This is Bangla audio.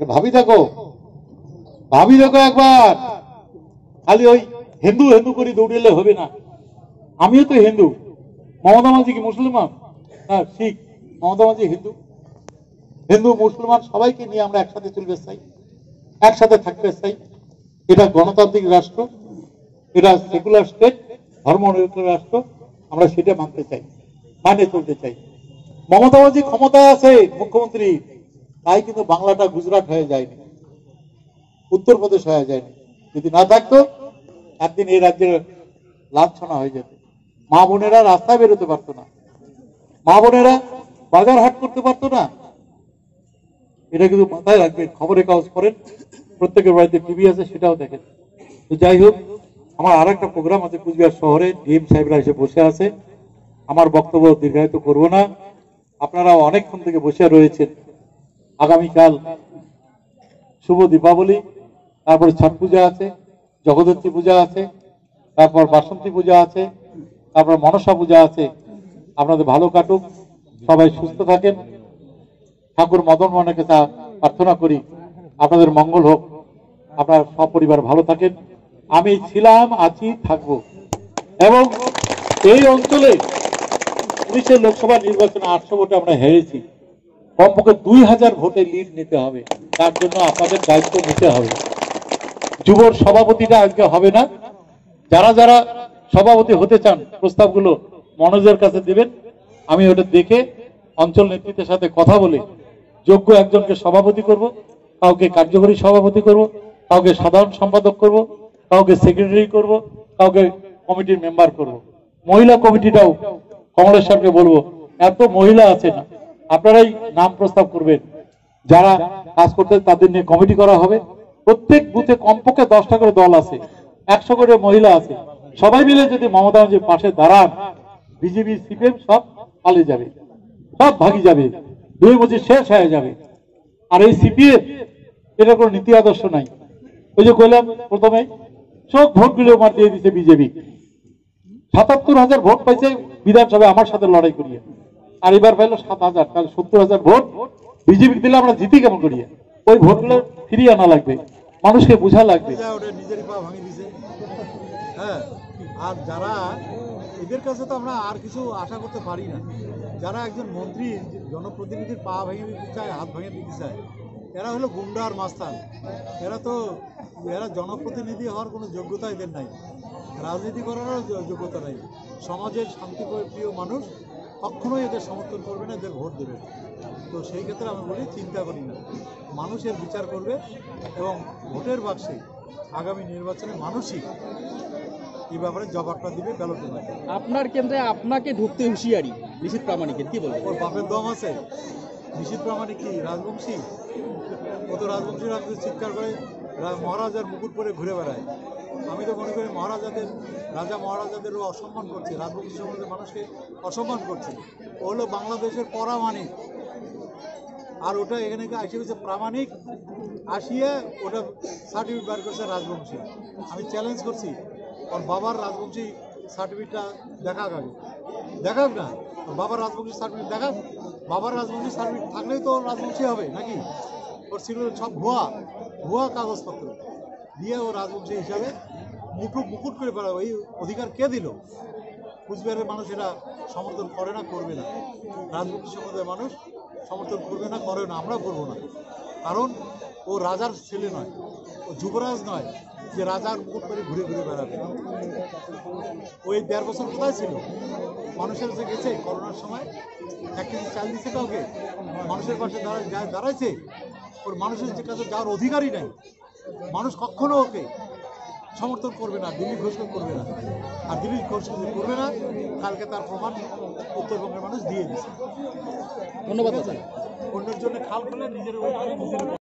ভাবি দেখো একবার, খালি ওই হিন্দু হিন্দু করে দৌড়িলে হবে না। আমিও তো হিন্দু। মমতা মাঝি কি মুসলমান না শিখ? মমতা মাঝি হিন্দু। হিন্দু মুসলমান সবাইকে নিয়ে আমরা একসাথে চলবে চাই, একসাথে থাকতে চাই। এটা গণতান্ত্রিক রাষ্ট্র, এটা সেকুলার স্টেট, ধর্মনিরপেক্ষ রাষ্ট্র। আমরা সেটা মানতে চাই, মানে চলতে চাই। মমতা মাঝি ক্ষমতায় আছে মুখ্যমন্ত্রী, তাই কিন্তু বাংলাটা গুজরাট হয়ে যায়নি, উত্তরপ্রদেশ হয়ে যায়নি। যদি না থাকতো একদিন এই রাজ্যের লাঞ্ছনা হয়ে যেত। মা বোনেরা রাস্তায় বেরোতে পারতো না, মা বোনেরা বাজার হাট করতে পারতো না। এটা কিন্তু মাথায় রাখবেন। খবরে কাগজ পড়েন, প্রত্যেকের বাড়িতে টিভি আছে, সেটাও দেখেন। তো যাই হোক, আমার আর একটা প্রোগ্রাম আছে কুচবিহার শহরে, ডিএম সাহেবরা এসে বসে আছে। আমার বক্তব্য দীর্ঘায়িত করব না, আপনারা অনেকক্ষণ থেকে বসে রয়েছেন। আগামীকাল শুভ দীপাবলি, তারপরে ছট পূজা আছে, জগদ্ধাত্রী পূজা আছে, তারপর বাসন্তী পূজা আছে, তারপর মনসা পূজা আছে। আপনাদের ভালো কাটুক, সবাই সুস্থ থাকেন। ঠাকুর মদন মোহনের কাছে প্রার্থনা করি আপনাদের মঙ্গল হোক, আপনার সপরিবার ভালো থাকেন। আমি ছিলাম, আছি, থাকব। এবং এই অঞ্চলে 19 লোকসভা নির্বাচনে 800 ভোটে আমরা হেরেছি। কমপক্ষে 2000 ভোটে লিড নিতে হবে, তার জন্য আপনাদের দায়িত্ব নিতে হবে। যুবর সভাপতিটা আজকে হবে না। যারা যারা সভাপতি হতে চান প্রস্তাবগুলো মনোজের কাছে দিবেন। আমি ওটা দেখে অঞ্চল নেতৃত্বের সাথে কথা বলে যোগ্য একজনকে সভাপতি করব, কাউকে কার্যকরী সভাপতি করব, কাউকে সাধারণ সম্পাদক করব, কাউকে সেক্রেটারি করব, কাউকে কমিটির মেম্বার করব। মহিলা কমিটিটাও কমলেশ্বরকে বলবো, এত মহিলা আছে না, আপনারাই নাম প্রস্তাব করবেন। যারা কাজ করতে তাদের নিয়ে কমিটি করা হবে। প্রত্যেক বুথে কমপক্ষে 10টা করে দল আছে, 100 করে মহিলা আছে। সবাই মিলে যদি মমতা ব্যানার্জির পাশে দাঁড়ান, বিজেপি সিপিএম সব পালিয়ে যাবে, সব ভাগি যাবে, 2025 শেষ হয়ে যাবে। আর এই সিপিএম এটা কোনো নীতি আদর্শ নাই। ওই যে কইলাম প্রথমে, সব ভোটগুলো আমার দিয়ে দিচ্ছে বিজেপি। 77,000 ভোট পাইছে বিধানসভায় আমার সাথে লড়াই করিয়ে, আর এবার পাইলো 7,000, তাহলে 70,000 ভোট বিজেপি দিলে আমরা জিতি কেমন করিয়ে? ওই ভোটগুলো ফিরিয়ে আনা লাগবে, মানুষকে বোঝা লাগবে। নিজেরই পা ভাঙি দিছে। হ্যাঁ, আর যারা এদের কাছে তো আমরা আর কিছু আশা করতে পারি না। যারা একজন মন্ত্রী জনপ্রতিনিধির পা ভেঙে দিতে চায়, হাত ভেঙে দিতে চায়, এরা হলো গুন্ডা আর মাস্তান। এরা জনপ্রতিনিধি হওয়ার কোনো যোগ্যতা এদের নাই, রাজনীতি করারও যোগ্যতা নাই। সমাজের শান্তিপ্রিয় মানুষ কখনোই এদের সমর্থন করবে না, এদের ভোট দেবে। তো সেই ক্ষেত্রে আমি বলি, চিন্তা করি না, মানুষের বিচার করবে এবং ভোটের বাক্সে আগামী নির্বাচনে মানুষই এই ব্যাপারে জবাবটা দিবে ব্যালটের মাধ্যমে। আপনার কেন্দ্রে আপনাকে ঢুকতে হুঁশিয়ারি নিশীথ প্রামাণিকের, কি বলবেন? ওর বাপের দম আছে? নিশীথ প্রামাণিক কি রাজবংশী? ও তো রাজবংশীরা চিৎকার করে মহারাজার মুকুট পরে ঘুরে বেড়ায়। আমি তো মনে করি রাজা মহারাজাদেরও অসম্মান করছে, রাজবংশী সমাজের মানুষকে অসম্মান করছে। ও হলো বাংলাদেশের পরামানিক, আর ওটা এখানে আসে হচ্ছে প্রামাণিক। আসিয়ে ওটা সার্টিফিকেট বার করছে রাজবংশী। আমি চ্যালেঞ্জ করছি, ওর বাবার রাজবংশী সার্টিফিকেটটা দেখাক আগে, দেখাক না, ওর বাবার রাজবংশী সার্টিফিকেট দেখাক। বাবার রাজবংশী সার্টিফিকেট থাকলেই তো রাজবংশী হবে নাকি? ওর ছিল সব ভুয়া কাগজপত্র দিয়ে ও রাজবংশী হিসাবে মুকুট করে বেড়াবে। এই অধিকার কে দিল? কুচবিহারের মানুষ এটা সমর্থন করে না, করবে না। রাজবংশী সমাজের মানুষ সমর্থন করবে না, করে না, আমরা করবো না। কারণ ও রাজার ছেলে নয়, ও যুবরাজ নয় যে রাজার মুকুট করে ঘুরে ঘুরে বেড়াবে। ওই 1.5 বছর কোথায় ছিল? মানুষের কাছে গেছে করোনার সময়, 1 কেজি চাল দিচ্ছে কাউকে? মানুষের পাশে দাঁড়াইছে? ওর মানুষের কাছে যাওয়ার অধিকারই নাই। মানুষ কখনো ওকে সমর্থন করবে না, দিলীপ ঘোষকে করবে না। আর দিলীপ ঘোষ করবে না, কালকে তার প্রমাণ উত্তরবঙ্গের মানুষ দিয়ে দিচ্ছে। ধন্যবাদ। অন্যের জন্য খাল খুলে নিজের